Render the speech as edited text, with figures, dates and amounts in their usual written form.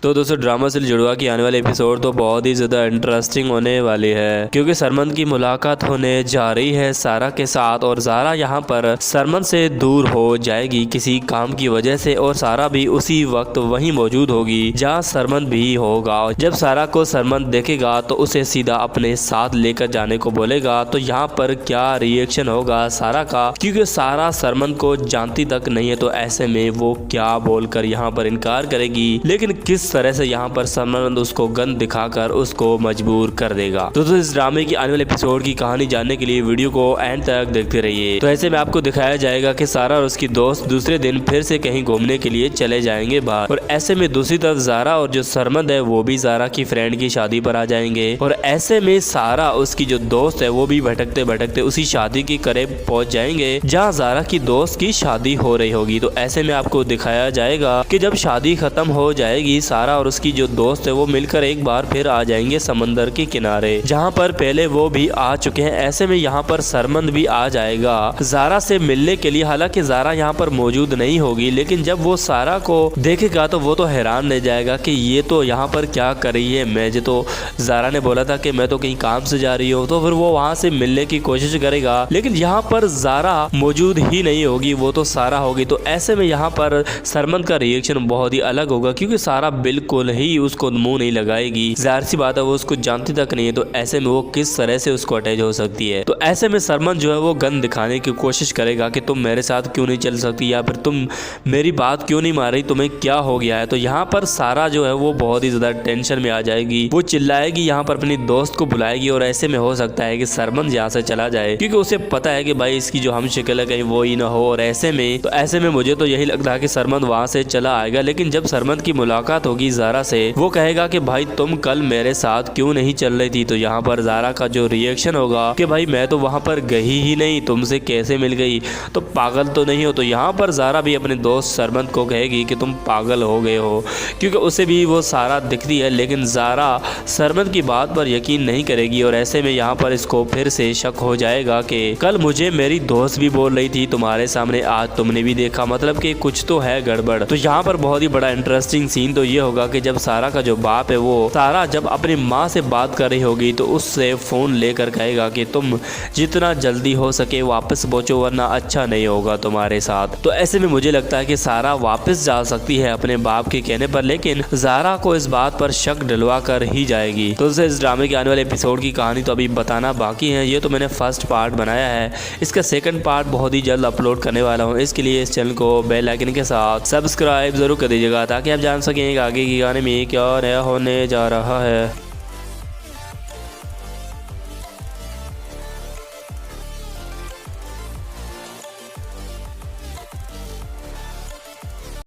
तो दोस्तों ड्रामा से जुड़वा की आने वाले एपिसोड तो बहुत ही ज़्यादा इंटरेस्टिंग होने वाली है, क्योंकि सरमन की मुलाकात होने जा रही है सारा के साथ और सारा यहाँ पर सरमन से दूर हो जाएगी किसी काम की वजह से, और सारा भी उसी वक्त वहीं मौजूद होगी जहाँ सरमन भी होगा। जब सारा को सरमन देखेगा तो उसे सीधा अपने साथ लेकर जाने को बोलेगा। तो यहाँ पर क्या रिएक्शन होगा सारा का, क्योंकि सारा सरमन को जानती तक नहीं है, तो ऐसे में वो क्या बोलकर यहाँ पर इनकार करेगी। लेकिन किस तरह से यहाँ पर सरमन उसको गन दिखाकर उसको मजबूर कर देगा। तो इस ड्रामे की आने वाले एपिसोड की कहानी जानने के लिए वीडियो को एंड तक देखते रहिए। तो ऐसे में आपको दिखाया जाएगा कि सारा और उसकी दोस्त दूसरे दिन फिर से कहीं घूमने के लिए चले जाएंगे बाहर, और ऐसे में दूसरी तरफ ज़ारा और जो सरमन है वो भी ज़ारा की फ्रेंड की शादी पर आ जाएंगे, और ऐसे में सारा उसकी जो दोस्त है वो भी भटकते भटकते उसी शादी के करीब पहुंच जाएंगे जहाँ ज़ारा की दोस्त की शादी हो रही होगी। तो ऐसे में आपको दिखाया जाएगा कि जब शादी खत्म हो जाएगी, सारा और उसकी जो दोस्त है वो मिलकर एक बार फिर आ जाएंगे समंदर के किनारे, जहाँ पर पहले वो भी आ चुके हैं। ऐसे में यहाँ पर सरमन भी आ जाएगा ज़ारा से मिलने के लिए। हालांकि ज़ारा यहाँ पर मौजूद नहीं होगी, लेकिन जब वो सारा को देखेगा तो वो तो हैरान रह जाएगा कि ये तो यहाँ पर क्या कर रही है। मैं तो ज़ारा ने बोला था कि मैं तो कहीं काम से जा रही हूँ, तो फिर वो वहाँ से मिलने की कोशिश करेगा, लेकिन यहाँ पर ज़ारा मौजूद ही नहीं होगी, वो तो सारा होगी। तो ऐसे में यहाँ पर सरमन का रिएक्शन बहुत ही अलग होगा, क्योंकि सारा बिल्कुल ही उसको मुंह नहीं लगाएगी। जाहिर सी बात है वो उसको जानती तक नहीं है, तो ऐसे में वो किस तरह से उसको अटैच हो सकती है। तो ऐसे में सरमन जो है वो गन दिखाने की कोशिश करेगा कि तुम मेरे साथ क्यों नहीं चल सकती, या फिर तुम मेरी बात क्यों नहीं मान रही, तुम्हें क्या हो गया है। तो यहाँ पर सारा जो है वो बहुत ही ज़्यादा टेंशन में आ जाएगी, वो चिल्लाएगी, यहाँ पर अपनी दोस्त को बुलाएगी, और ऐसे में हो सकता है कि सरमन यहाँ से चला जाए, क्योंकि उसे पता है कि भाई इसकी जो हम शक्ल है कहीं वो ही ना हो। और ऐसे में मुझे तो यही लगता है कि सरमन वहाँ से चला आएगा। लेकिन जब सरमन की मुलाकात होगी ज़ारा से, वो कहेगा कि भाई तुम कल मेरे साथ क्यों नहीं चल रही थी। तो यहाँ पर ज़ारा का जो रिएक्शन होगा कि भाई मैं तो वहाँ पर गई ही नहीं, तुमसे कैसे मिल गई, तो पागल तो नहीं हो। तो यहाँ पर ज़ारा भी अपने दोस्त सरमन को कहेगी कि तुम पागल हो गए हो, क्योंकि उसे भी वो सारा दिखती है। लेकिन ज़ारा सरमन की बात पर यकीन नहीं करेगी, और ऐसे में यहाँ पर इसको फिर से शक हो जाएगा कि कल मुझे मेरी दोस्त भी बोल रही थी तुम्हारे सामने, आज तुमने भी देखा, मतलब कि कुछ तो है गड़बड़। तो यहाँ पर बहुत ही बड़ा इंटरेस्टिंग सीन तो ये होगा कि जब सारा का जो बाप है वो सारा जब अपनी माँ से बात कर रही होगी तो उससे फ़ोन लेकर कहेगा कि तुम जितना जल्दी हो सके वापस पहुँचो, वरना अच्छा नहीं होगा तुम्हारे साथ। तो ऐसे में मुझे लगता है कि सारा वापस जा सकती है अपने बाप के कहने पर, लेकिन ज़ारा को इस बात पर शक डलवा कर ही जाएगी। तो इस ड्रामे के आने वाले एपिसोड की कहानी तो अभी बताना बाकी है। ये तो मैंने फर्स्ट पार्ट बनाया है, इसका सेकंड पार्ट बहुत ही जल्द अपलोड करने वाला हूँ। इसके लिए इस चैनल को बेल आइकन के साथ सब्सक्राइब जरूर कर दीजिएगा, ताकि आप जान सकें आगे की गाने में क्या नया होने जा रहा है।